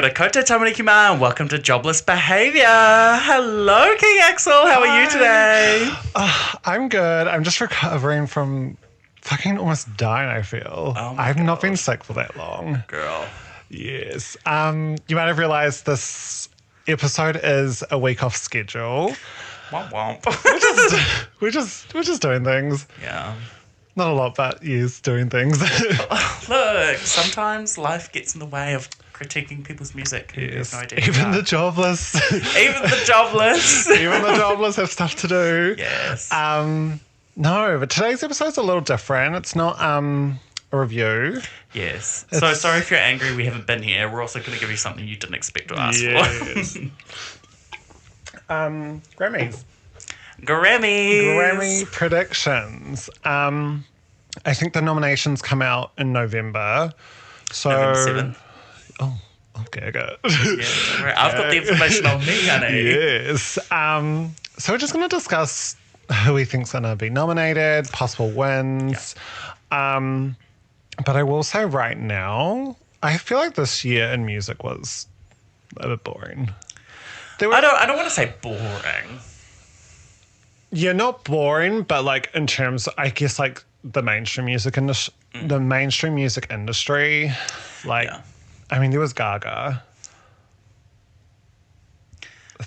Kia ora koutou, tamariki ma, and welcome to Jobless Behaviour. Hello, King Axel. How are you today? I'm good. I'm just recovering from fucking almost dying, I feel. Oh my I've not God. been sick for that long. Girl. Yes. You might have realised this episode is a week off schedule. Womp womp. We're just doing things. Yeah. Not a lot, but yes, doing things. Look, sometimes life gets in the way of critiquing people's music. Who has no idea who Even they the are. jobless. Even the jobless. Even the jobless have stuff to do. Yes. No, but today's episode's a little different. It's not a review. Yes. So sorry if you're angry we haven't been here. We're also going to give you something you didn't expect to ask Yes. for. Grammys. Grammys. Grammy predictions. I think the nominations come out in November. So November 7th. Oh, okay, good. Yeah, right. I've got the information on me, honey. Yes. So we're just going to discuss who we think's going to be nominated, possible wins. But I will say right now, I feel like this year in music was a bit boring. I don't want to say boring. Yeah, not boring, but like in terms, I guess like the mainstream music industry, like, Yeah. I mean, there was Gaga.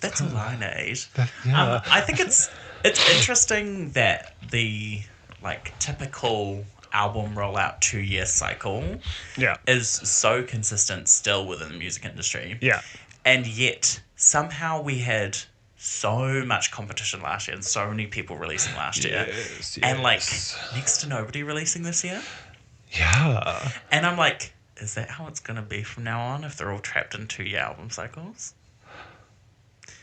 That's a lineade. Yeah. I think it's interesting that the like typical album rollout 2-year cycle Yeah. is so consistent still within the music industry. Yeah. And yet somehow we had so much competition last year and so many people releasing last year. Yes, And like yes. next to nobody releasing this year. Yeah. And I'm like, is that how it's going to be from now on if they're all trapped in 2-year album cycles?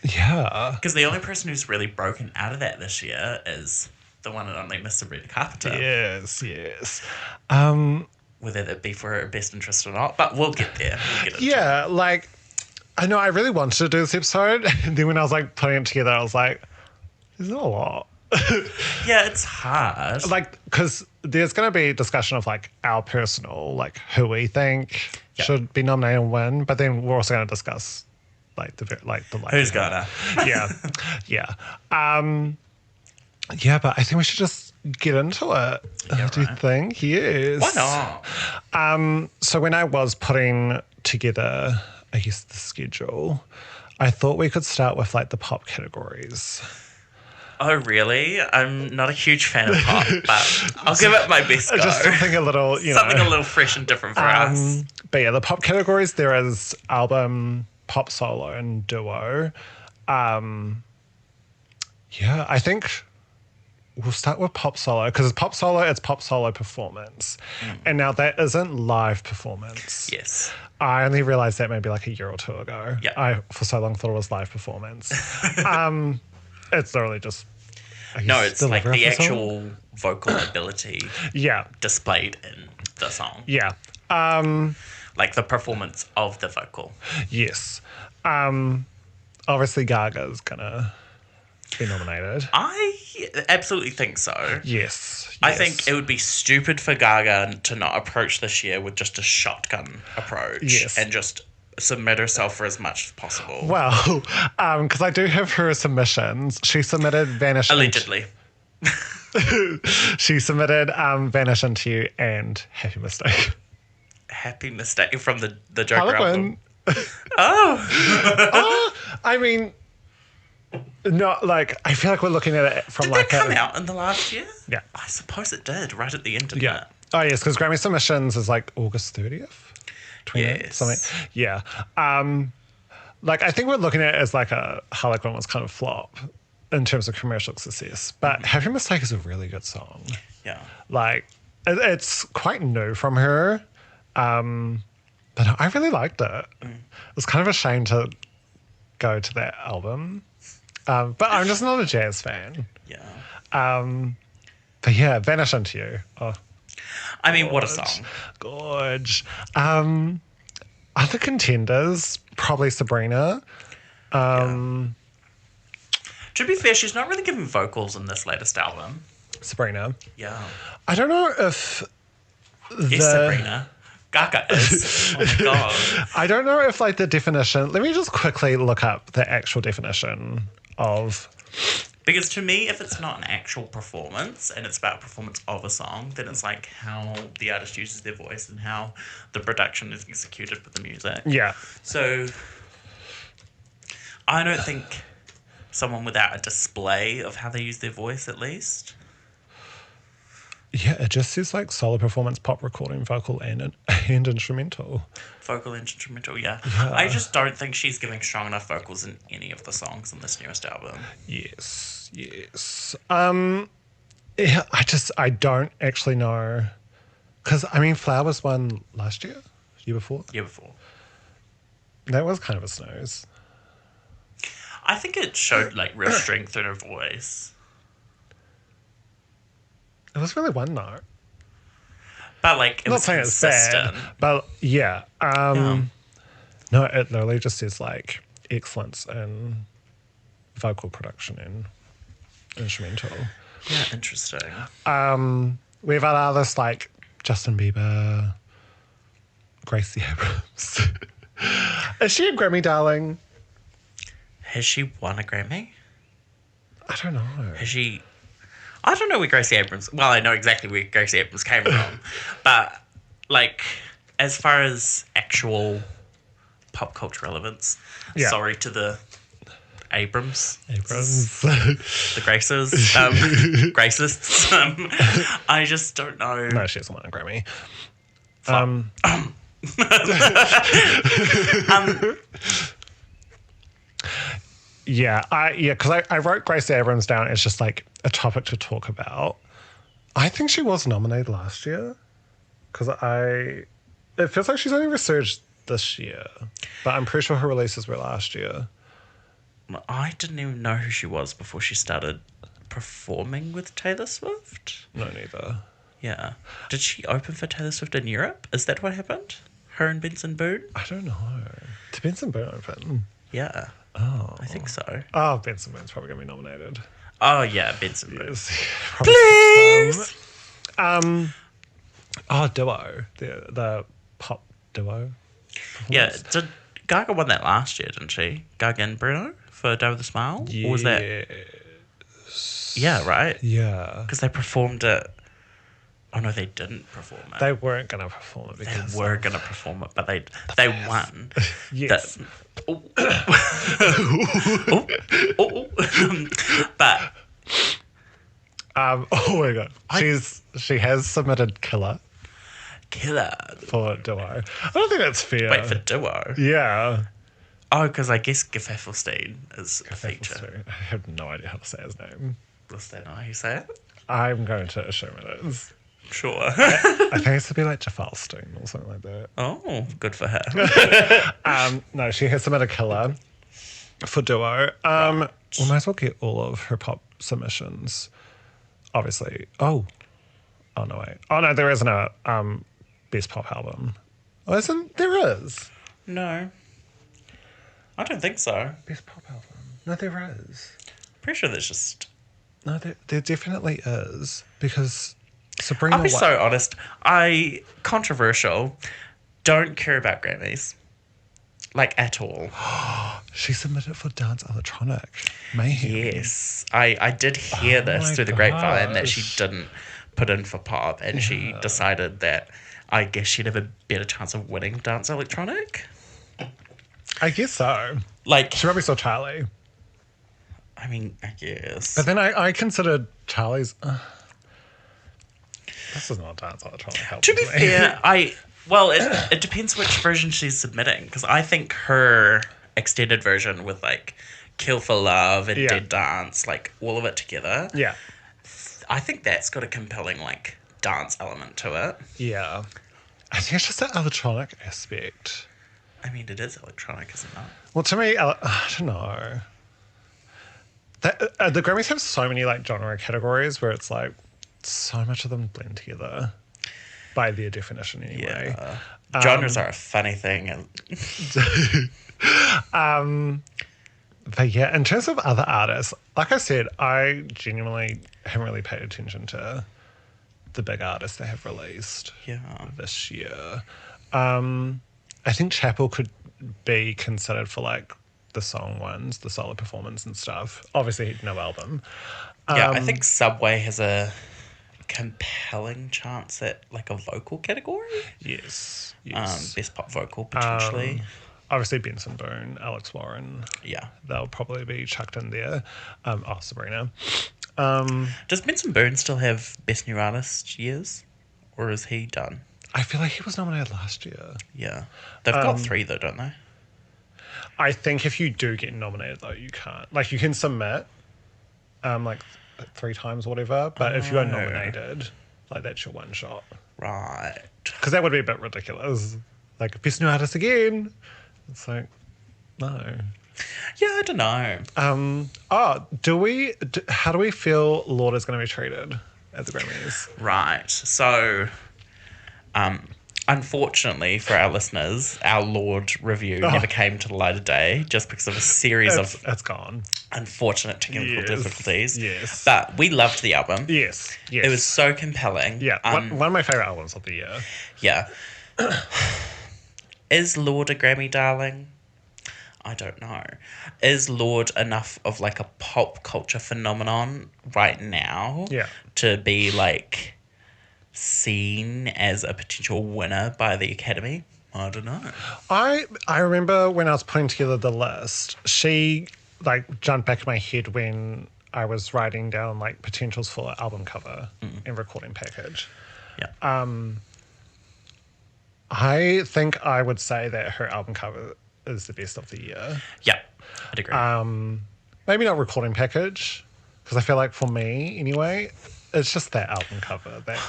Yeah. Because the only person who's really broken out of that this year is the one and only Miss Sabrina Carpenter. Yes, yes. Whether that be for her best interest or not. But we'll get there. We'll get into it. Yeah, like, I know I really wanted to do this episode. And then when I was like putting it together, I was like, there's not a lot. Yeah, it's hard. Like, because there's going to be discussion of like our personal, like who we think should be nominated and win. But then we're also going to discuss like the Who's gonna? yeah, yeah, yeah. But I think we should just get into it. Yeah, Do you right. think? Yes. Why not? So when I was putting together, I guess the schedule, I thought we could start with like the pop categories. Oh, really? I'm not a huge fan of pop, but I'll give it my best go. Just something a little, Something a little fresh and different for us. But yeah, the pop categories, there is album, pop solo, and duo. Yeah, I think we'll start with pop solo because it's pop solo performance. And now that isn't live performance. Yes. I only realized that maybe like a year or two ago. Yeah. I for so long thought it was live performance. It's literally just No, it's like delivery the of the song. actual vocal ability Yeah. displayed in the song. Yeah. Like the performance of the vocal. Yes. Obviously Gaga's gonna be nominated. I absolutely think so. Yes. I think it would be stupid for Gaga to not approach this year with just a shotgun approach Yes. and just submit herself for as much as possible. Well, because I do have her submissions. She submitted Vanish. Allegedly. She submitted Vanish Into You and Happy Mistake. Happy mistake from the Joker album. Harlequin. Oh, I mean, not like, I feel like we're looking at it from did like that come out in the last year? Yeah. I suppose it did, right at the end of Yeah. it. Oh, yes, because Grammy submissions is like August 30th? 28th, Yes. something. Yeah. Like, I think we're looking at it as like a Harlequin was kind of flop in terms of commercial success. But Happy Mistake is a really good song. Yeah. Like, it's quite new from her. But I really liked it. It's kind of a shame to go to that album. But I'm just not a jazz fan. Yeah. But yeah, Vanish Into You. Oh, I mean, what a song. gorge. Other contenders, probably Sabrina. To be fair, she's not really given vocals in this latest album. Sabrina. Yeah. I don't know if Yes, Sabrina. Gaga is. Oh my god. I don't know if like the definition. Let me just quickly look up the actual definition of. Because to me, if it's not an actual performance and it's about performance of a song, then it's like how the artist uses their voice and how the production is executed with the music. Yeah. So I don't think someone without a display of how they use their voice, at least. Yeah, it just says like solo performance, pop recording, vocal, and instrumental. Vocal and instrumental, yeah. I just don't think she's giving strong enough vocals in any of the songs on this newest album. Yes. Yeah, I don't actually know. Because, I mean, Flowers won last year? Year before? Year before. That was kind of a snooze. I think it showed like real strength in her voice. It was really one note. But like, it Not was saying it's consistent. bad, but yeah. No, it literally just says like excellence in vocal production and instrumental. Yeah, interesting. We've had others like Justin Bieber, Gracie Abrams. Is she a Grammy darling? Has she won a Grammy? I don't know. Has she... I don't know where Gracie Abrams... Well, I know exactly where Gracie Abrams came from. But, like, as far as actual pop culture relevance, sorry to the Abrams. The Graces. Gracists. I just don't know. No, she hasn't won a Grammy. Because I wrote Gracie Abrams down as just like a topic to talk about. I think she was nominated last year because it feels like she's only resurged this year, but I'm pretty sure her releases were last year. I didn't even know who she was before she started performing with Taylor Swift. No, neither. Yeah. Did she open for Taylor Swift in Europe? Is that what happened? Her and Benson Boone? I don't know. Did Benson Boone open? Yeah. Oh. I think so. Oh, Benson Boone's probably going to be nominated. Oh, yeah, Benson Boone. Yes. Please! Duo. The pop duo. Yeah, did Gaga won that last year, didn't she? Gaga and Bruno for Day with a Smile? Yeah. Or was that... Yeah, right? Yeah. Because they performed it... Oh, no, they didn't perform it. They weren't going to perform it because... They were going to perform it, but they won. Yes. But... oh my God. She has submitted Killer for Duo. I don't think that's fair. Wait, for Duo? Yeah. Oh, because I guess Gefaffelstein is a feature. I have no idea how to say his name. Does that know how you say it? I'm going to assume it is. Sure. I think it's to be like Gefalstein or something like that. Oh, good for her. No, she has submitted Killer for Duo. We might as well get all of her pop submissions. Obviously. Oh no, wait. Oh no, there isn't a best pop album. Oh, there is? No. I don't think so. Best pop album. No, there is. Pretty sure there's just... No, there definitely is. Because Sabrina... I'll be so honest. Controversial, don't care about Grammys. Like, at all. She submitted for Dance Electronic. Mayhem. Yes. I did hear this through the grapevine that she gosh. didn't put in for pop, and she decided that I guess she'd have a better chance of winning Dance Electronic. I guess so. Like... She probably saw Charlie. I mean, I guess. But then I considered Charlie's... this is not Dance Electronic. To be fair, it depends which version she's submitting, because I think her extended version with like Kill for Love and Dead Dance, like all of it together. Yeah. I think that's got a compelling like dance element to it. Yeah. I think it's just that electronic aspect. I mean, it is electronic, isn't it? Well, to me, I don't know. The Grammys have so many like genre categories where it's like so much of them blend together by their definition anyway. Yeah. Genres are a funny thing. But yeah, in terms of other artists, like I said, I genuinely haven't really paid attention to the big artists that have released this year. I think Chapel could be considered for like the song ones, the solo performance and stuff. Obviously, no album. Yeah, I think Subway has a compelling chance at like a vocal category. Yes. Yes. Best pop vocal potentially. Obviously, Benson Boone, Alex Warren. Yeah. They'll probably be chucked in there. Sabrina. Does Benson Boone still have Best New Artist years? Or is he done? I feel like he was nominated last year. Yeah. They've got 3 though, don't they? I think if you do get nominated, though, you can't. Like, you can submit, like 3 times or whatever, but if you are nominated, like, that's your one shot. Right. Because that would be a bit ridiculous. Like, Best New Artist again. It's like, no. Yeah, I don't know. How do we feel Lord is going to be treated at the Grammys? Right. So, unfortunately for our listeners, our Lord review never came to the light of day just because of a series of It's gone. unfortunate technical difficulties. Yes. But we loved the album. Yes. It was so compelling. Yeah. One of my favourite albums of the year. Yeah. Is Lord a Grammy darling? I don't know. Is Lord enough of like a pop culture phenomenon right now to be like seen as a potential winner by the Academy? I don't know. I remember when I was putting together the list, she like jumped back in my head when I was writing down like potentials for album cover and recording package. Yeah. I think I would say that her album cover is the best of the year. Yeah, I'd agree. Maybe not recording package, because I feel like for me anyway, it's just that album cover that.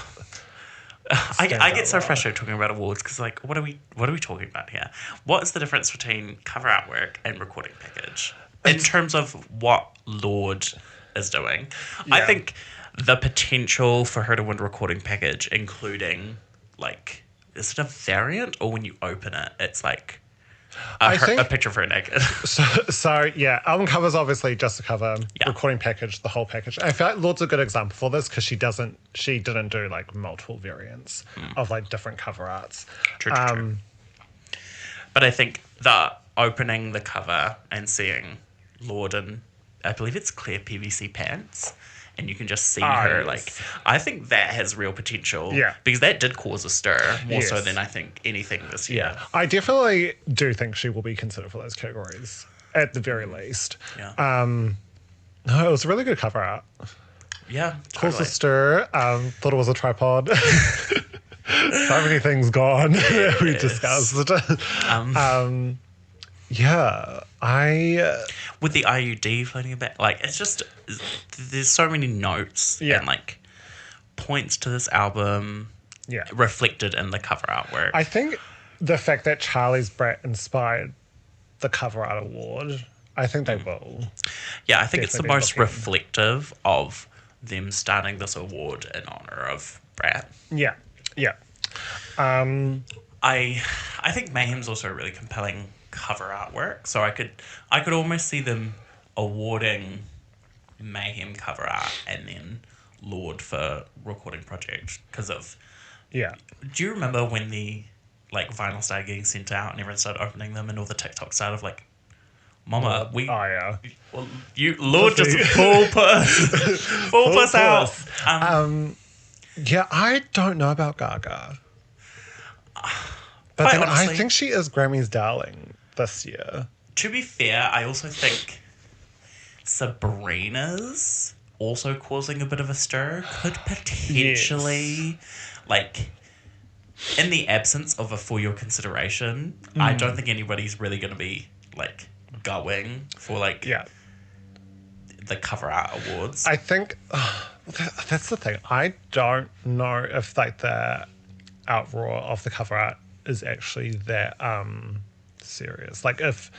I get so frustrated talking about awards because like what are we talking about here? What is the difference between cover artwork and recording package in terms of what Lord is doing? Yeah. I think the potential for her to win recording package, including like, is it a variant or when you open it, it's like a picture of her naked? So yeah, album cover is obviously just a cover. Yeah. Recording package, the whole package. I feel like Lord's a good example for this because she didn't do like multiple variants of like different cover arts. True. But I think the opening the cover and seeing Lord in, I believe it's clear PVC pants, and you can just see her, yes. like, I think that has real potential. Yeah. Because that did cause a stir, more so Yes. than I think anything this year. Yeah, I definitely do think she will be considered for those categories at the very least. Yeah. No, it was a really good cover art. Yeah. Caused Totally. a stir. Thought it was a tripod. So many things gone that we discussed. Yeah, With the IUD floating about, like, it's just, there's so many notes and, like, points to this album reflected in the cover artwork. I think the fact that Charlie's Brat inspired the cover art award, I think they will. Yeah, I think it's the definitely most looking. reflective of them starting this award in honor of Brat. Yeah. I think Mayhem's also a really compelling cover artwork, so I could almost see them awarding Mayhem cover art and then Lord for recording project because of. Yeah. Do you remember when the like vinyl started getting sent out and everyone started opening them and all the TikToks started of like, Mama, Oh yeah. well, you Lord just full puss out. Yeah, I don't know about Gaga. But Quite then honestly, I think she is Grammy's darling this year. To be fair, I also think Sabrina's also causing a bit of a stir. Could potentially, like, in the absence of a for your consideration, I don't think anybody's really going to be, like, going for, like, the cover art awards. I think that's the thing. I don't know if like the outroar of the cover art is actually that serious. Like if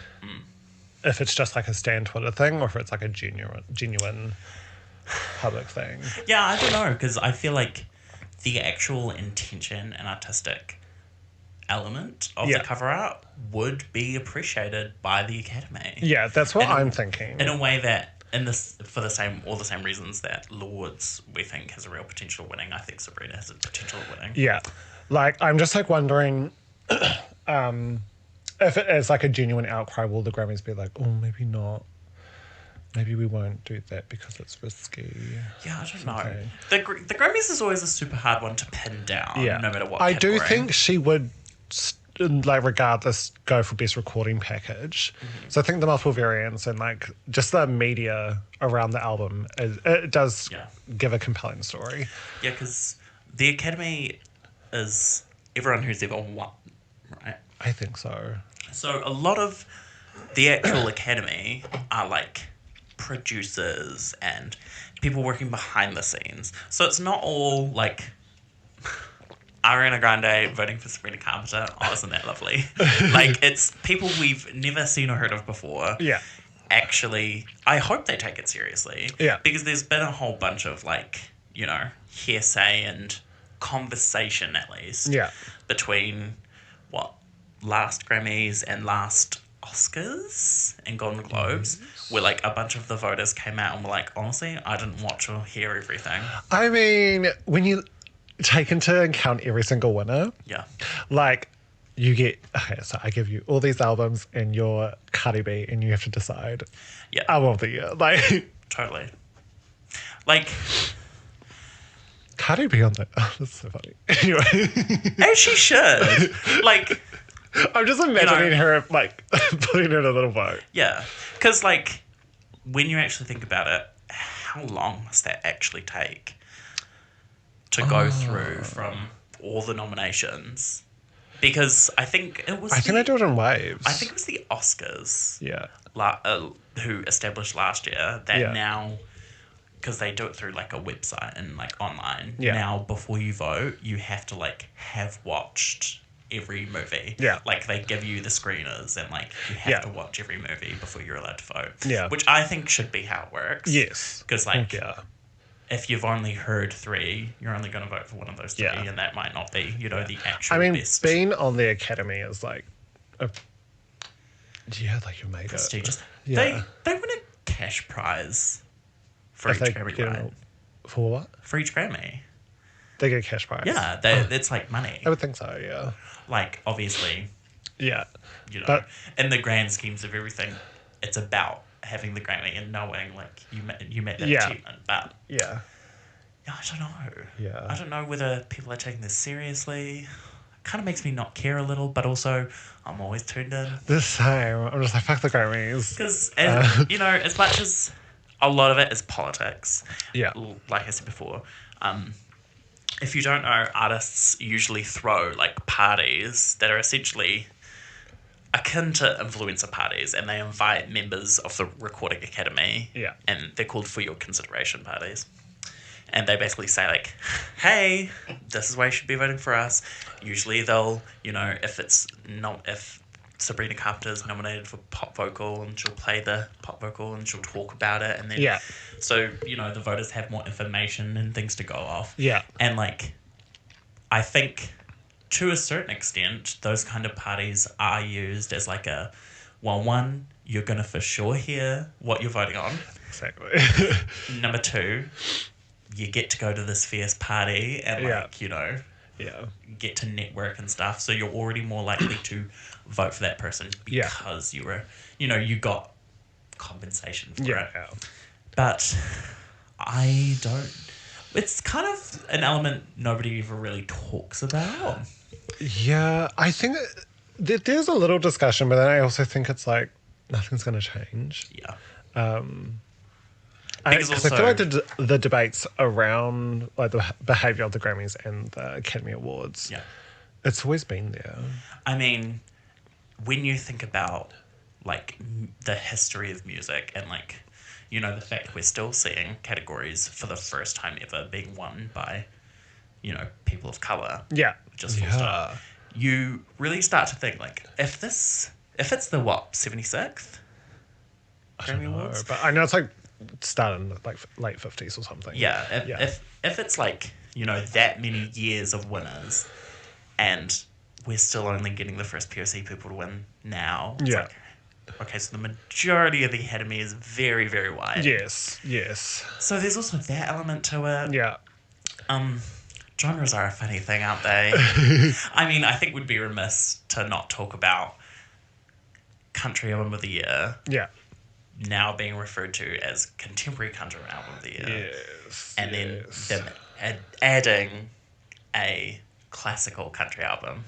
it's just like a Stan Twitter thing, or if it's like a genuine public thing. Yeah, I don't know, because I feel like the actual intention and artistic element of the cover art would be appreciated by the Academy. Yeah, that's what I'm thinking. In a way that, for the same reasons that Lords we think has a real potential of winning, I think Sabrina has a potential of winning. Yeah, like I'm just like wondering if it is like a genuine outcry, will the Grammys be like, oh, maybe not? Maybe we won't do that because it's risky. Yeah, I don't know. Okay. The Grammys is always a super hard one to pin down, no matter what I category. do think she would, like, regardless, go for best recording package. So I think the multiple variants and like just the media around the album, it does give a compelling story. Yeah, because the Academy is everyone who's ever won, right? I think so. So a lot of the actual Academy are like producers and people working behind the scenes. So it's not all like Ariana Grande voting for Sabrina Carpenter. Oh, isn't that lovely? Like, it's people we've never seen or heard of before. Yeah. Actually, I hope they take it seriously. Yeah. Because there's been a whole bunch of, like, you know, hearsay and conversation, at least. Yeah. Between, last Grammys and last Oscars and Golden Globes, where, like, a bunch of the voters came out and were like, honestly, I didn't watch or hear everything. I mean, when you take into account every single winner, like, you get, okay, so I give you all these albums and you're Cardi B and you have to decide album of the year. Like, totally. Like, Cardi B on that. Oh, that's so funny. Anyway. As she should. Like, I'm just imagining her, like, putting in a little vote. Yeah. Because, like, when you actually think about it, how long must that actually take to go through from all the nominations? Because I think it was... I think they do it in waves. I think it was the Oscars. Yeah. Who established last year that now... Because they do it through, like, a website and, like, online. Yeah. Now, before you vote, you have to, like, have watched every movie. Yeah. Like, they give you the screeners and, like, you have to watch every movie before you're allowed to vote. Yeah. Which I think should be how it works. Yes. Because, like, if you've only heard 3, you're only going to vote for one of those 3, and that might not be, you know, the actual best. Being on the Academy is, like, like, you made prestigious. it. Yeah. They win a cash prize for each Grammy, right? For what? For each Grammy. They get a cash prize. Yeah, it's like money. I would think so, yeah. Like, obviously, you know, in the grand schemes of everything, it's about having the Grammy and knowing, like, you made that achievement. But yeah, I don't know. Yeah, I don't know whether people are taking this seriously. It kind of makes me not care a little, but also I'm always tuned in. The same. I'm just like, fuck the Grammys. Because, you know, as much as a lot of it is politics, like I said before, if you don't know, artists usually throw, like, parties that are essentially akin to influencer parties, and they invite members of the Recording Academy, and they're called for your consideration parties. And they basically say, like, hey, this is why you should be voting for us. Usually they'll, you know, if Sabrina Carpenter's nominated for pop vocal, and she'll play the pop vocal and she'll talk about it, and then so, you know, the voters have more information and things to go off. And, like, I think to a certain extent those kind of parties are used as, like, one, you're gonna for sure hear what you're voting on. Exactly. Number 2, you get to go to this fierce party and, like, you know, get to network and stuff, so you're already more likely to vote for that person because you were, you know, you got compensation for it. But I don't... It's kind of an element nobody ever really talks about. Yeah, I think there's a little discussion, but then I also think it's like nothing's going to change. Because I feel like the debates around, like, the behaviour of the Grammys and the Academy Awards, it's always been there. I mean, when you think about, like, the history of music and, like, you know, the fact we're still seeing categories for the first time ever being won by, you know, people of colour. Just full stop. You really start to think, like, if it's the 76th Grammy Awards? But I know it's like starting like late 50s or something. If it's like, you know, that many years of winners and we're still only getting the first POC people to win now. It's like, okay, so the majority of the Academy is very, very white. Yes. So there's also that element to it. Genres are a funny thing, aren't they? I mean, I think we'd be remiss to not talk about Country Album of the Year Yeah. now being referred to as Contemporary Country Album of the Year. Yes. And then them adding a classical country album.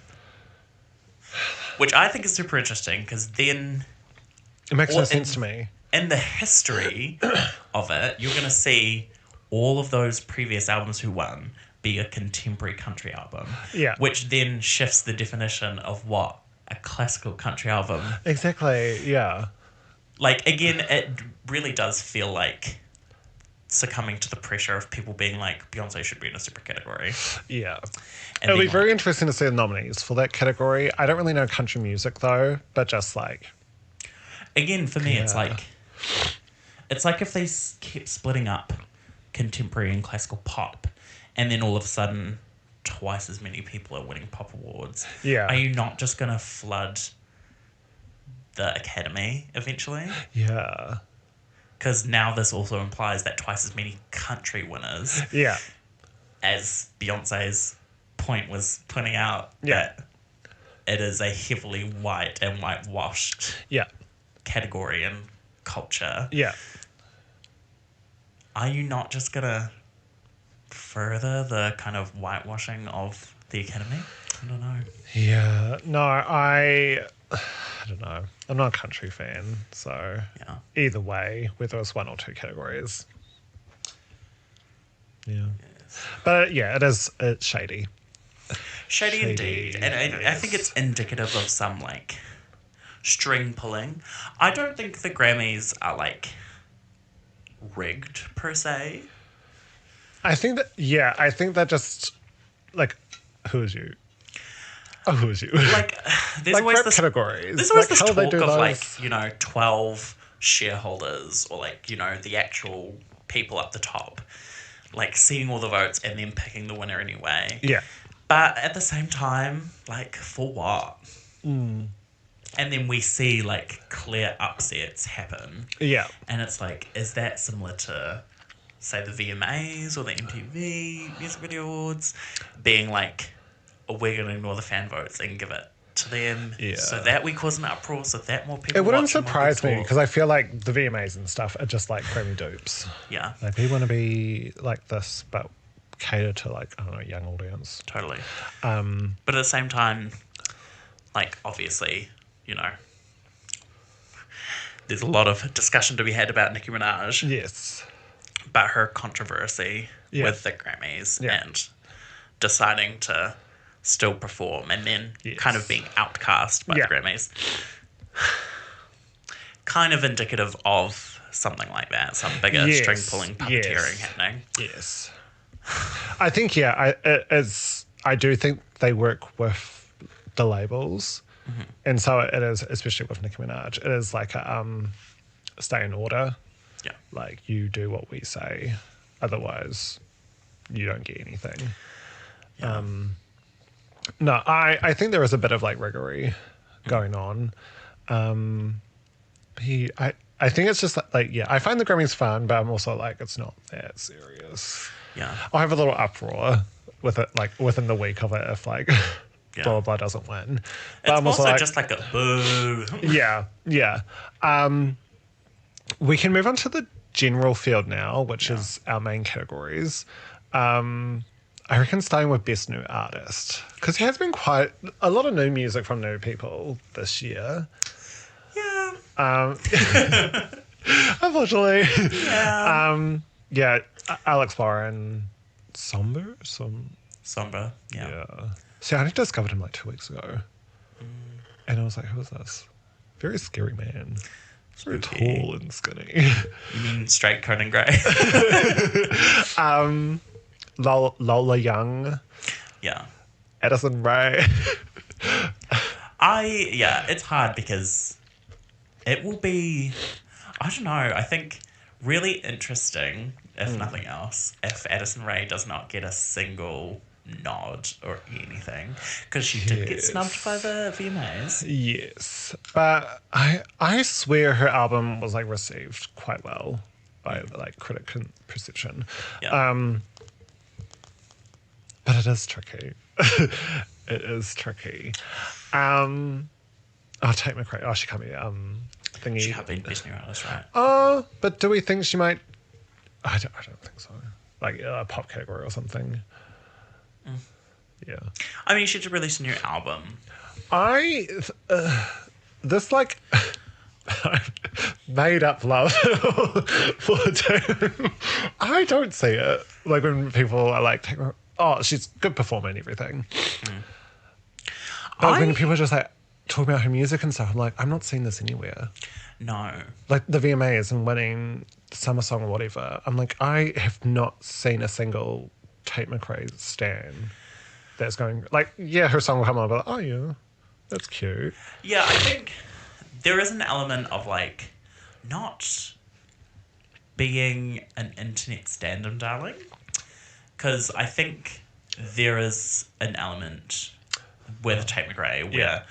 Which I think is super interesting because then... It makes no sense to me. In the history of it, you're going to see all of those previous albums who won be a contemporary country album. Yeah. Which then shifts the definition of what a classical country album. Exactly, yeah. Like, again, it really does feel like succumbing to the pressure of people being like, Beyonce should be in a separate category. Yeah. And It'll be being very like, interesting to see the nominees for that category. I don't really know country music, though, but just like... again, for me, Yeah. it's like if they kept splitting up contemporary and classical pop, and then all of a sudden, twice as many people are winning pop awards. Yeah. Are you not just going to flood the Academy eventually? Yeah. Because now this also implies that twice as many country winners, Yeah. as Beyonce's point was pointing out, Yeah. that it is a heavily white and whitewashed Yeah. category and culture. Yeah. Are you not just going to further the kind of whitewashing of the Academy? I don't know. Yeah. No, I don't know. I'm not a country fan, so Yeah. either way, whether it's one or two categories. Yeah. But yeah, it's shady. Shady Shady, indeed. And I think it's indicative of some, like, string pulling. I don't think the Grammys are, like, rigged, per se. I think that just, like, who is you? Oh, who is you? Like, there's like always rap this... categories. There's always Like, this how they talk do of, those? like, you know, 12 shareholders or, like, you know, the actual people up the top, like, seeing all the votes and then picking the winner anyway. Yeah. But at the same time, like, for what? And then we see, like, clear upsets happen. Yeah. And it's like, is that similar to, say, the VMAs or the MTV Music Video Awards? Being like, oh, we're going to ignore the fan votes and give it to them so that we cause an uproar, so that more people It wouldn't watch and more surprise me people because I feel like the VMAs and stuff are just like Grammy dupes. Yeah, Like, we want to be like this, but cater to, like, I don't know, young audience. totally. But at the same time, like, obviously, you know, there's a lot of discussion to be had about Nicki Minaj. Yes. About her controversy with the Grammys and deciding to still perform and then kind of being outcast by the Grammys. Kind of indicative of something like that, some bigger string pulling puppeteering happening. Yes. I think, I do think they work with the labels. And so it is, especially with Nicki Minaj, it is like a stay in order. Yeah. Like, you do what we say, otherwise you don't get anything. Yeah. No, I think there is a bit of, like, riggery going on. I think it's just like, I find the Grammys fun, but I'm also like, it's not that serious. Yeah. I'll have a little uproar with it, like, within the week of it if, like, blah, blah, blah doesn't win. But It's I'm also like, just like a boo. Yeah. We can move on to the general field now, which is our main categories. I reckon starting with Best New Artist, because there has been quite a lot of new music from new people this year. Yeah. Unfortunately. Yeah. Alex Warren, Somber? Sombra. Yeah. Yeah. See, I only discovered him like 2 weeks ago. And I was like, who is this? Very scary man. Very tall and skinny. You mean straight Conan Gray? Lola Young. Yeah. Addison Rae. It's hard because it will be, I don't know, I think really interesting, if nothing else, if Addison Rae does not get a single nod or anything, because she did get snubbed by the VMAs. Yes. But I swear her album was, like, received quite well by, like, critic perception. Yeah. But but it is tricky. It is tricky. Tate McRae. Oh, she can't be thingy. She can't be best new artist, right? Oh, but do we think she might? I don't think so. Like a pop category or something. Yeah. I mean, she did release a new album. This like made up love for Taylor. I don't see it. Like when people are like, oh, she's a good performer and everything. But when people are just like talking about her music and stuff, I'm like, I'm not seeing this anywhere. No. Like the VMAs and winning Summer Song or whatever. I'm like, I have not seen a single Tate McRae stan that's going like, yeah, her song will come on, but oh yeah, that's cute. Yeah, I think there is an element of like not being an internet stand-up darling, because I think there is an element with Tate McRae where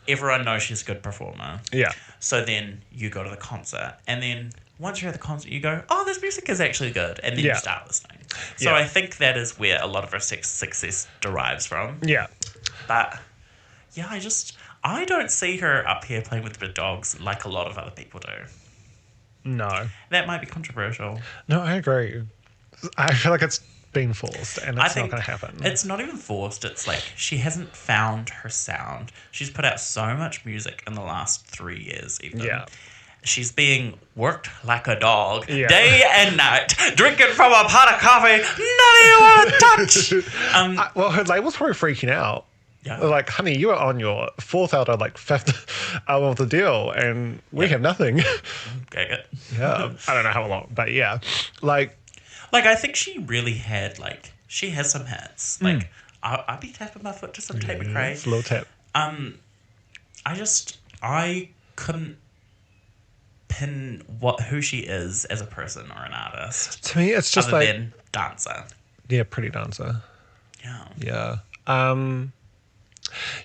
everyone knows she's a good performer. Yeah. So then you go to the concert, and then once you're at the concert, you go, oh, this music is actually good, and then you start listening. So I think that is where a lot of her success derives from. Yeah. But yeah, I don't see her up here playing with the big dogs like a lot of other people do. No. That might be controversial. No, I agree. I feel like it's been forced and it's not going to happen. It's not even forced. It's like she hasn't found her sound. She's put out so much music in the last 3 years even. Yeah. She's being worked like a dog day and night, drinking from a pot of coffee none of you want to touch. Well, her label's probably freaking out. Yeah. They're like, honey, you are on your 4th out of like 5th album of the deal and we have nothing. Okay. Yeah. I don't know how long, but yeah. Like, I think she really had, like, she has some hits. Like, I'll be tapping my foot to some Tate McRae. It's a little tap. I couldn't pin who she is as a person or an artist. To me, it's just other like... than dancer. Yeah, pretty dancer. Yeah. Yeah.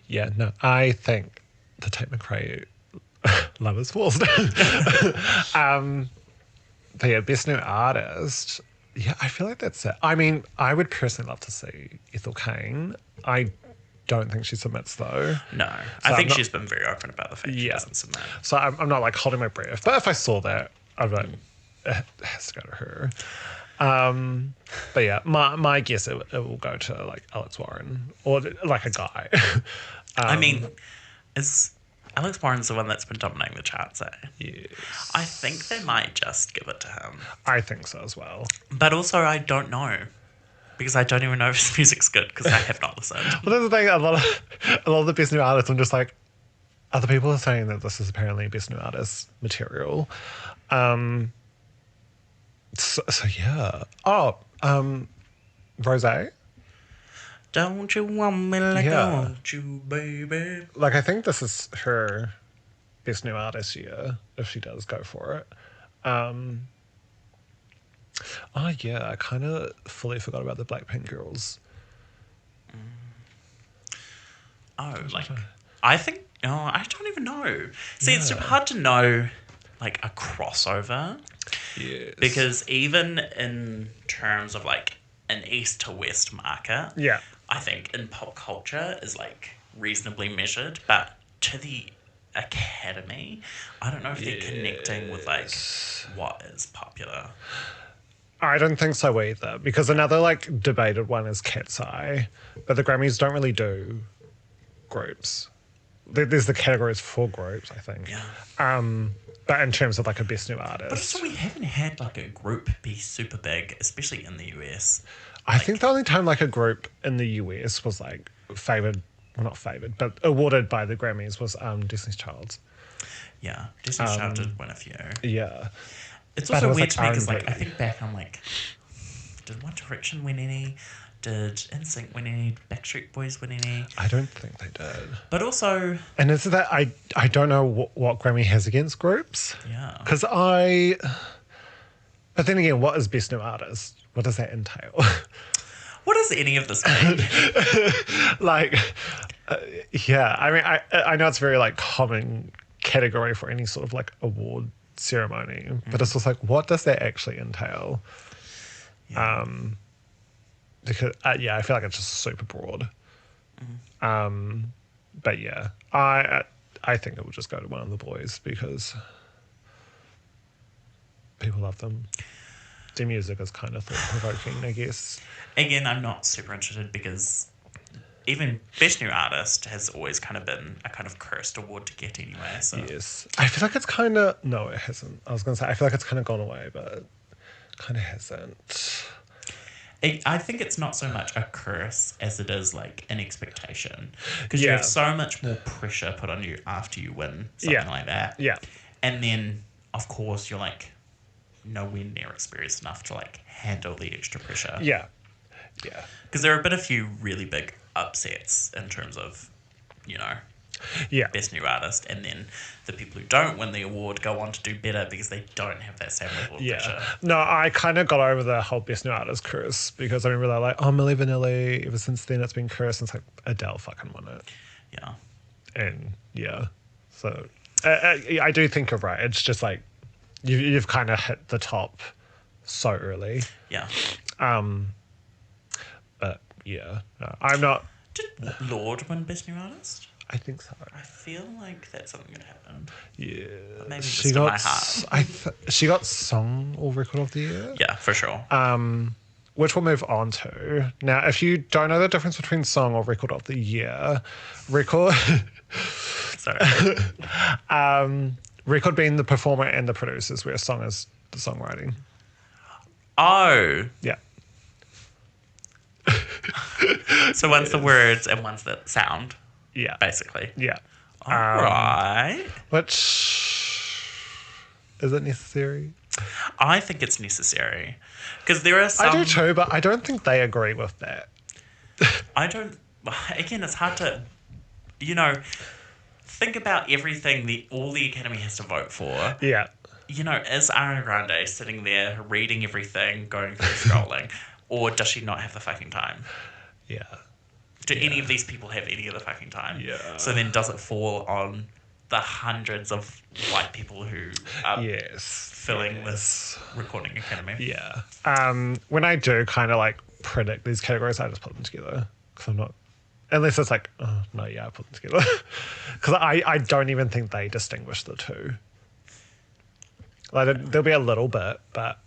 Yeah, no, I think the Tate McRae love is forced. But yeah, best new artist... Yeah, I feel like that's it. I mean, I would personally love to see Ethel Cain. I don't think she submits, though. No. So I think she's been very open about the fact she doesn't submit. So I'm not, like, holding my breath. But if I saw that, I'd be like, it has to go to her. But yeah, my guess it will go to, like, Alex Warren. Or, like, a guy. I mean, Alex Warren's the one that's been dominating the charts, eh? Yes. I think they might just give it to him. I think so as well. But also, I don't know. Because I don't even know if his music's good, because I have not listened. Well, that's the thing. A lot of the best new artists, I'm just like, other people are saying that this is apparently best new artist material. So yeah. Oh, Rosé. Don't you want me like I want you, baby? Like, I think this is her best new artist year, if she does go for it. Oh, yeah, I kind of fully forgot about the Blackpink girls. Oh, like, I think, I don't even know. See, it's hard to know, like, a crossover. Yes. Because even in terms of, like, an east to west market... Yeah. I think in pop culture is like reasonably measured, but to the Academy, I don't know if they're connecting with like what is popular. I don't think so either, because another like debated one is Cat's Eye, but the Grammys don't really do groups. There's the categories for groups, I think. Yeah. But in terms of like a best new artist, but also we haven't had like a group be super big, especially in the US. I think the only time like a group in the US was like favoured, well not favoured, but awarded by the Grammys was Destiny's Child. Yeah, Destiny's Child did win a few. Yeah. It's also weird to me because like I think back, I'm like, did One Direction win any? Did NSYNC win any? Backstreet Boys win any? I don't think they did. But also... And is that I don't know what Grammy has against groups. Yeah. Because But then again, what is best new artist? What does that entail? What does any of this mean? Like, yeah. I mean, I know it's a very like common category for any sort of like award ceremony, but it's just like, what does that actually entail? Yeah. because I feel like it's just super broad. But yeah, I think it will just go to one of the boys because people love them. Their music is kind of thought provoking, I guess. Again, I'm not super interested because even Best New Artist has always kind of been a kind of cursed award to get anyway. So Yes, I feel like it's kind of no, it hasn't. I was gonna say I feel like it's kind of gone away, but it kind of hasn't. I think it's not so much a curse as it is like an expectation because you Yeah. have so much more pressure put on you after you win something like that. Yeah, And then, of course, you're like nowhere near experienced enough to like handle the extra pressure. yeah. Because there have been a few really big upsets in terms of, you know, Yeah. Best New Artist, and then the people who don't win the award go on to do better because they don't have that same level of pressure. No, I kind of got over the whole Best New Artist curse because I remember they're like, oh, Milli Vanilli, ever since then it's been cursed. And it's like, Adele fucking won it. Yeah. And yeah, so I do think you're right. It's just like you've kind of hit the top so early. Yeah. But yeah, no, I'm not. Did Lorde win Best New Artist? I think so. I feel like that's something that happened. Yeah, Maybe she just in got. my heart. She got Song or Record of the Year. Yeah, for sure. Which we'll move on to. Now, if you don't know the difference between Song or Record of the Year, record Sorry. record being the performer and the producers, where song is the songwriting. Oh, Yeah. so one's the words and one's the sound, Yeah. basically. Yeah. All right. Which is it necessary? I think it's necessary because there are some. I do too, but I don't think they agree with that. I don't. Again, it's hard to, you know, think about everything all the Academy has to vote for. Yeah. You know, is Ariana Grande sitting there reading everything, going through scrolling, or does she not have the fucking time? Yeah. Do any of these people have any of the fucking time? Yeah. So then does it fall on the hundreds of white people who are filling this recording academy? Yeah. When I do kind of like predict these categories, I just put them together because I'm not. Unless it's like, oh, no, yeah, I put them together. Because I don't even think they distinguish the two. Like, there'll be a little bit, but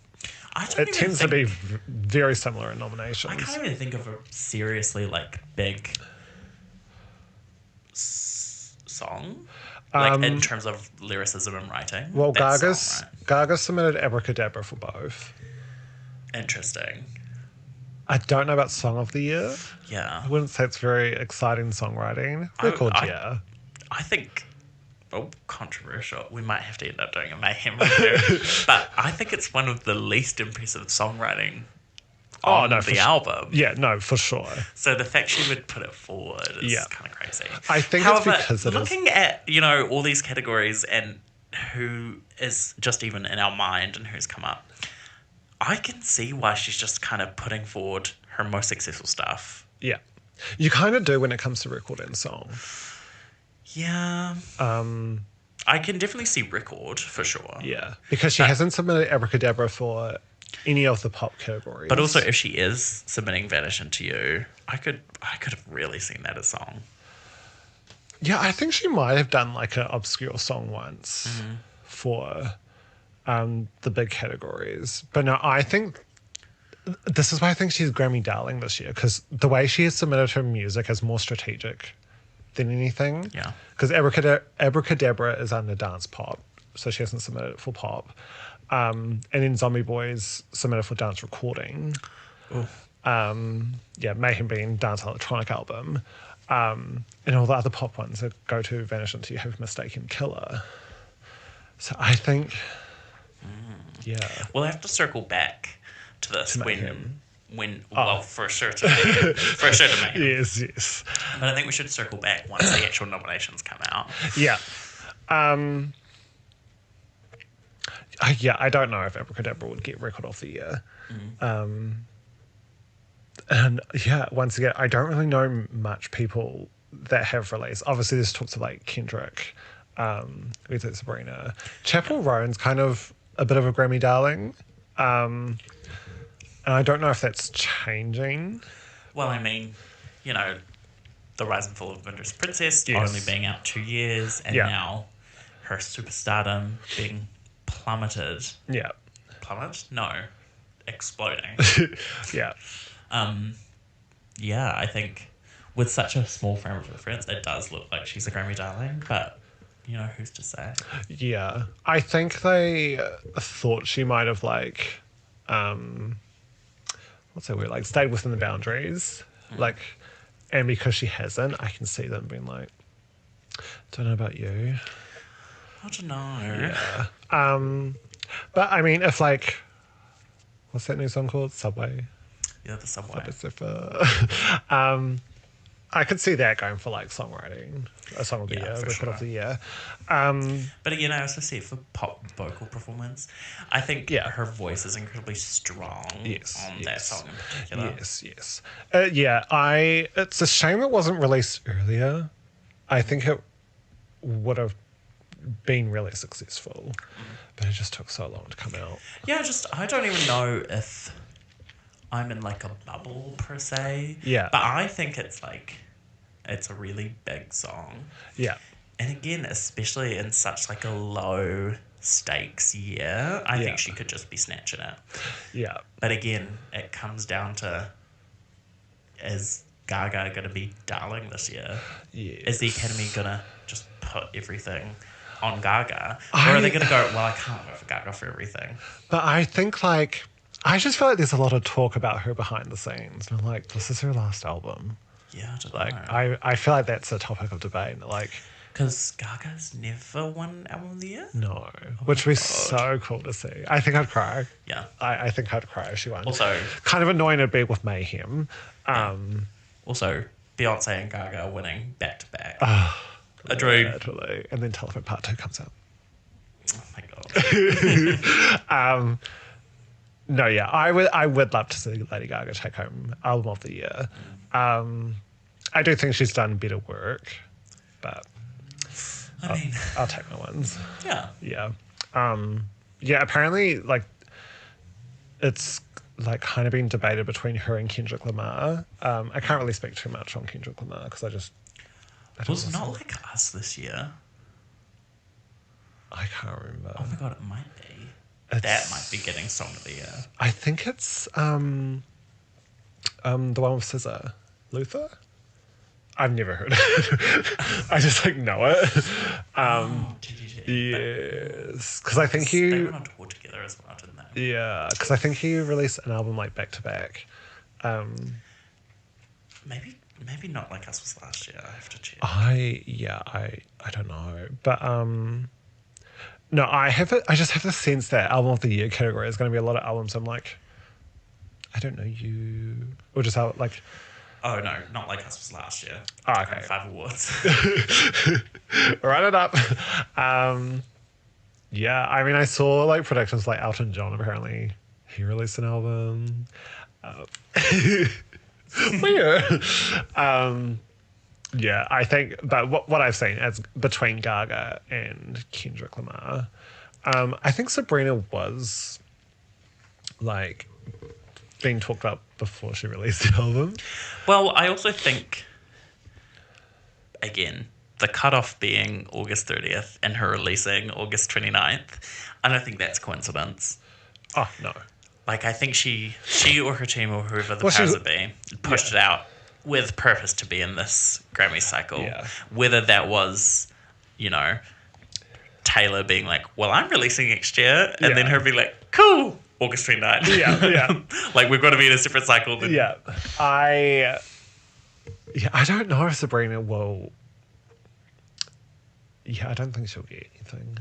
it tends to be very similar in nominations. I can't even think of a seriously, like, big song. Like, in terms of lyricism and writing. Well, That Gaga song, right? submitted Abracadabra for both. Interesting. I don't know about Song of the Year. Yeah. I wouldn't say it's very exciting songwriting. Record, yeah. I think, controversial. We might have to end up doing a mayhem review. But I think it's one of the least impressive songwriting on the album. Yeah, no, for sure. So the fact she would put it forward is kind of crazy. I think However, it's because looking at, you know, all these categories and who is just even in our mind and who's come up, I can see why she's just kind of putting forward her most successful stuff. Yeah. You kind of do when it comes to record and song. Yeah. I can definitely see record for sure. Yeah. Because she hasn't submitted Abracadabra for any of the pop categories. But also if she is submitting Vanish Into You, I could have really seen that as song. Yeah, I think she might have done like an obscure song once for the big categories. But no, I think this is why I think she's Grammy darling this year, because the way she has submitted her music is more strategic than anything. Yeah. Because Abracadabra is under dance pop, so she hasn't submitted it for pop. And then Zombie Boys submitted for dance recording. Mayhem being dance electronic album. And all the other pop ones that go to Vanish Into You have Mistaken Killer. So I think, We'll have to circle back to this Mayhem. For sure to Mayhem. For sure to Mayhem. Yes. But I think we should circle back once the actual nominations come out. Yeah. I don't know if Abracadabra would get Record of the Year. And once again, I don't really know much people that have released. Obviously, there's talks of like Kendrick, with Sabrina. Chappell Roan's kind of a bit of a Grammy darling. And I don't know if that's changing. Well, I mean, you know, The Rise and Fall of Winter's Princess Yes. only being out 2 years, and Yeah. now her superstardom being plummeted. Yeah. Plummet? No. Exploding. Yeah. Yeah, I think with such a small frame of reference, it does look like she's a Grammy darling, but, you know, who's to say? Yeah. I think they thought she might have, like, what's that word? Like, stayed within the boundaries. Like, and because she hasn't, I can see them being like, don't know about you. I don't know. Yeah. But I mean, if like, what's that new song called? Subway. Yeah, the Subway. Surfer. I could see that going for like songwriting, a song of the year, record of the year. But again, I also see it for pop vocal performance. I think Yeah. her voice is incredibly strong on that song in particular. Yes. It's a shame it wasn't released earlier. I think it would have been really successful, but it just took so long to come out. Yeah, I don't even know if I'm in like a bubble per se. Yeah. But I think it's a really big song. Yeah. And again, especially in such like a low stakes year, I think she could just be snatching it. Yeah. But again, it comes down to, is Gaga going to be darling this year? Yes. Is the Academy going to just put everything on Gaga? Or are they going to go, well, I can't vote for Gaga for everything? But I think like, I just feel like there's a lot of talk about her behind the scenes. And I'm like, this is her last album. Yeah, I don't Like, know. I feel like that's a topic of debate. Like, Because Gaga's never won Album of the Year? no. Which was so cool to see. I think I'd cry. Yeah. I think I'd cry if she won. Also, kind of annoying it'd be with Mayhem. also Beyonce and Gaga winning back to back. A dream. Literally. And then Telephone Part 2 comes out. Oh my god. No, yeah, I would love to see Lady Gaga take home Album of the Year. I do think she's done better work, but I mean, I'll take my wins. yeah. Yeah. Yeah, apparently, like, it's, like, kind of been debated between her and Kendrick Lamar. I can't really speak too much on Kendrick Lamar because I don't Was listen. Not Like Us this year? I can't remember. Oh my god, it might be. That might be getting Song of the Year. I think it's the one with SZA. Luther? I've never heard it. I just, like, know it. Yes. Because I think They went on tour together as well, didn't they? Yeah, because I think he released an album, like, back-to-back. Maybe Not Like Us was last year. I have to check. I don't know. But, no, I just have the sense that Album of the Year category is going to be a lot of albums I'm like, I don't know you. Or just how, like... Oh, no. Not Like Us was last year. Oh, okay. 5 awards. Write it up. Yeah, I mean, I saw, like, predictions like Elton John, apparently. He released an album. Weird. Yeah, I think, but what I've seen is between Gaga and Kendrick Lamar, I think Sabrina was, like, being talked about before she released the album. Well, I also think, again, the cutoff being August 30th and her releasing August 29th, I don't think that's coincidence. Oh, no. Like, I think she or her team or whoever the powers that be pushed it out with purpose to be in this Grammy cycle. Yeah. Whether that was, you know, Taylor being like, well, I'm releasing next year, and then her being like, cool, August 29th. Yeah. Like, we've got to be in a separate cycle. Yeah. I don't know if Sabrina will... Yeah, I don't think she'll get anything.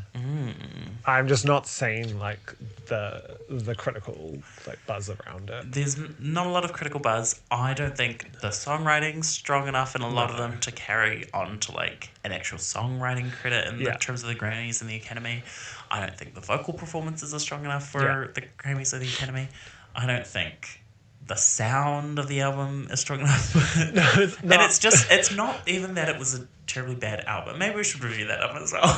I'm just not seeing, like, the critical, like, buzz around it. There's not a lot of critical buzz. I don't think the songwriting's strong enough in a lot of them to carry on to, like, an actual songwriting credit in terms of the Grammys and the Academy. I don't think the vocal performances are strong enough for the Grammys or the Academy. I don't think the sound of the album is strong enough. No, it's not. And it's not even that it was a terribly bad album. Maybe we should review that album as well.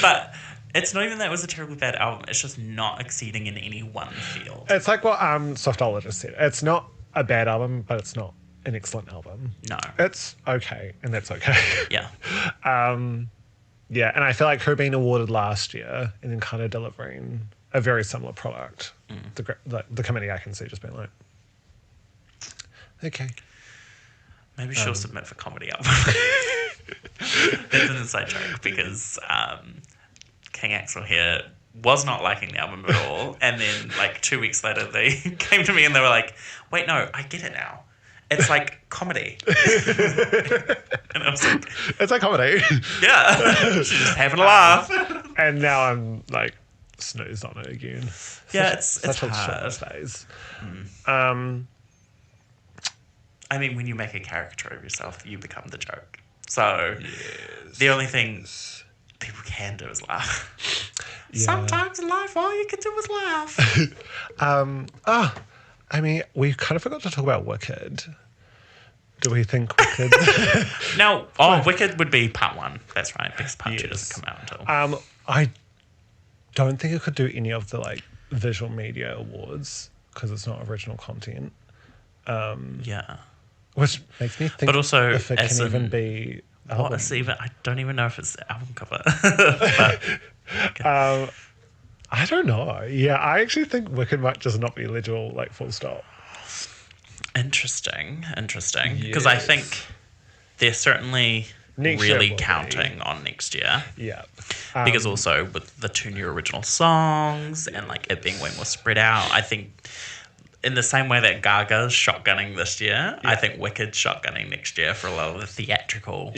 But It's not even that it was a terribly bad album. It's just not exceeding in any one field. It's like what Softola just said. It's not a bad album, but it's not an excellent album. No. It's okay, and that's okay. Yeah. Yeah, and I feel like her being awarded last year and then kind of delivering a very similar product, the committee I can see just being like, okay. Maybe she'll submit for comedy album. That's an inside joke because King Axel here was not liking the album at all. And then like 2 weeks later, they came to me and they were like, wait, no, I get it now. It's like comedy. And I was like, It's like comedy. yeah, she's just having a laugh. And now I'm like snoozed on it again. Yeah, it's such a hard. short days. I mean, when you make a caricature of yourself, you become the joke. So the only thing people can do is laugh. Yeah. Sometimes in life, all you can do is laugh. I mean, we kind of forgot to talk about Wicked. Do we think Wicked? Now, Wicked would be part one. That's right, because part two doesn't come out until. I don't think it could do any of the like visual media awards because it's not original content. Yeah. Which makes me think But also, if it as can in, even be album. What is even? I don't even know if it's the album cover. But, okay. I don't know. Yeah, I actually think Wicked might just not be eligible, like full stop. Interesting. Because I think they're certainly Next year really will counting on next year. Yeah. Because also with the 2 new original songs and like it being way more spread out, I think in the same way that Gaga's shotgunning this year, I think Wicked's shotgunning next year for a lot of the theatrical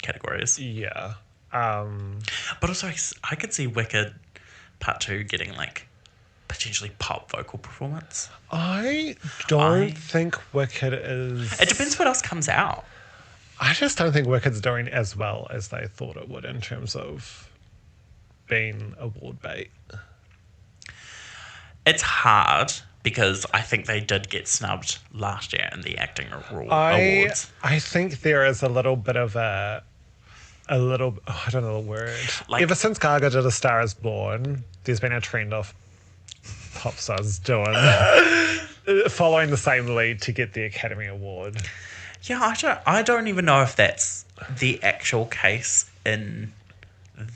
categories. Yeah. But also I could see Wicked Part 2 getting like potentially pop vocal performance. I don't think Wicked is... It depends what else comes out. I just don't think Wicked's doing as well as they thought it would in terms of being award bait. It's hard because I think they did get snubbed last year in the acting awards. I think there is a little bit of I don't know the word. Like, ever since Gaga did A Star Is Born, there's been a trend of pop stars doing following the same lead to get the Academy Award. Yeah, I don't even know if that's the actual case in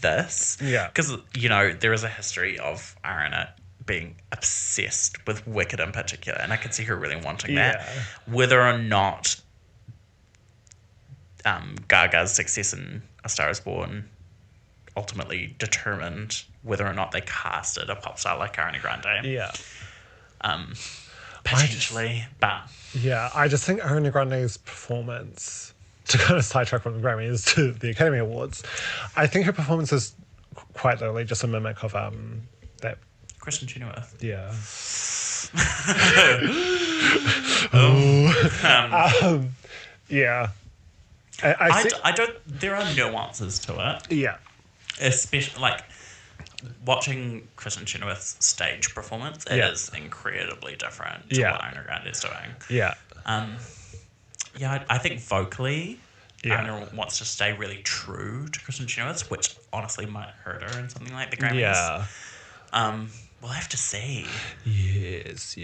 this. Yeah. Because, you know, there is a history of Ariana being obsessed with Wicked in particular, and I can see her really wanting that. Whether or not Gaga's success in A Star Is Born ultimately determined whether or not they casted a pop star like Ariana Grande. Yeah. Potentially, but... Yeah, I just think Ariana Grande's performance, to kind of sidetrack from the Grammys to the Academy Awards, I think her performance is quite literally just a mimic of that... Kristen Chenoweth. Yeah. Yeah. I don't... There are nuances to it. Yeah. Especially, like, watching Kristen Chenoweth's stage performance, it is incredibly different to what Ariana Grande is doing. Yeah. I think vocally, Ariana wants to stay really true to Kristen Chenoweth, which honestly might hurt her in something like the Grammys. Yeah. We'll have to see. Yes.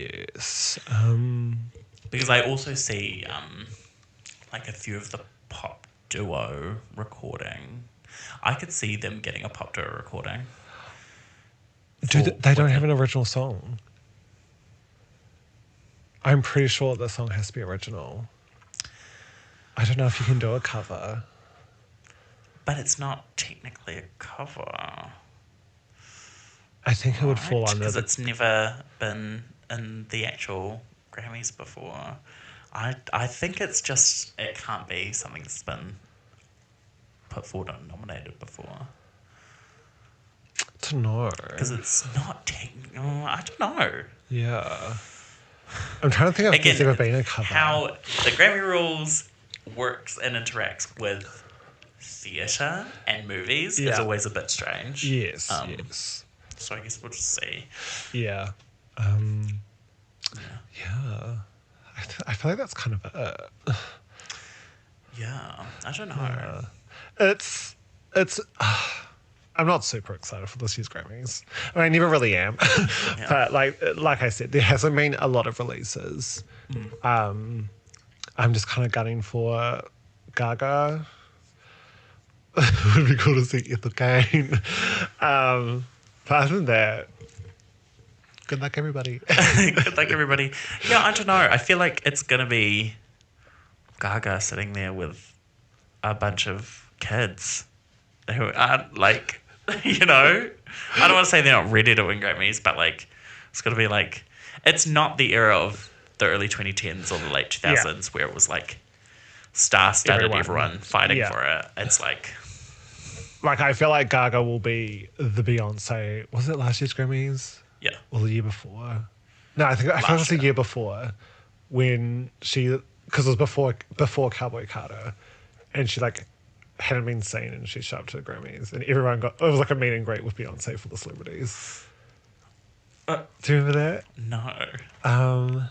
Because I also see, like, a few of the pop duo recording. I could see them getting a pop duo recording. They don't have an original song. I'm pretty sure the song has to be original. I don't know if you can do a cover. But it's not technically a cover. I think it would fall under... Because it's never been in the actual Grammys before. I think it's just... It can't be something that's been put forward and nominated before. I don't know. Because it's not technical. I don't know. Yeah. I'm trying to think if there's ever been a cover. How the Grammy rules works and interacts with theatre and movies is always a bit strange. Yes. So I guess we'll just see. Yeah. Yeah. I feel like that's kind of it. Yeah. I don't know. It's I'm not super excited for this year's Grammys. I mean, I never really am. But like I said, there hasn't been a lot of releases. I'm just kind of gunning for Gaga. It would be cool to see Ethel Cain. But other than that, good luck, everybody. Good luck, everybody. Yeah, I don't know. I feel like it's going to be Gaga sitting there with a bunch of kids who aren't like, I don't want to say they're not ready to win Grammys, but like, it's going to be like, it's not the era of the early 2010s or the late 2000s where it was like star-studded, everyone fighting for it. It's like I feel like Gaga will be the Beyonce. Was it last year's Grammys? Yeah. Or the year before? No, I think it was the year before when because it was before Cowboy Carter, and she like hadn't been seen and she showed up to the Grammys and everyone it was like a meet and greet with Beyonce for the celebrities. Do you remember that? No.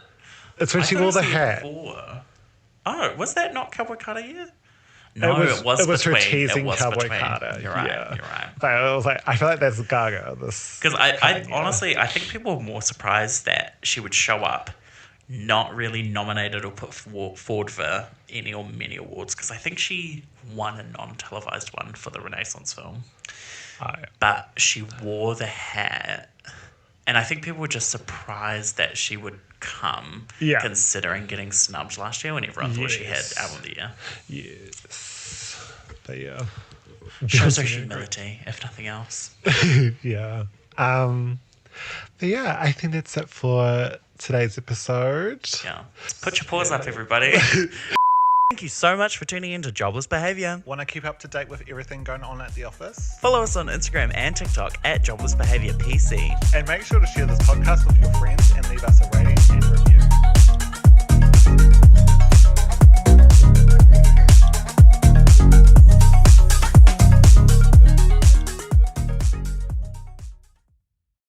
It's when she wore the hat. Before. Oh, was that not Cowboy Carter year? No, it was her teasing Cowboy between. Carter. You're right. I was like, I feel like that's Gaga. Because I honestly, I think people were more surprised that she would show up, not really nominated or put forward for any or many awards. Because I think she won a non-televised one for the Renaissance film. But she wore the hat, and I think people were just surprised that she would come, considering getting snubbed last year when everyone thought she had Album of the Year. Yes. But yeah. Shows her humility, if nothing else. Yeah. But yeah, I think that's it for today's episode. Yeah. Put your paws up, everybody. Thank you so much for tuning in to Jobless Behaviour. Want to keep up to date with everything going on at the office? Follow us on Instagram and TikTok at Jobless Behaviour PC. And make sure to share this podcast with your friends and leave us a rating and review.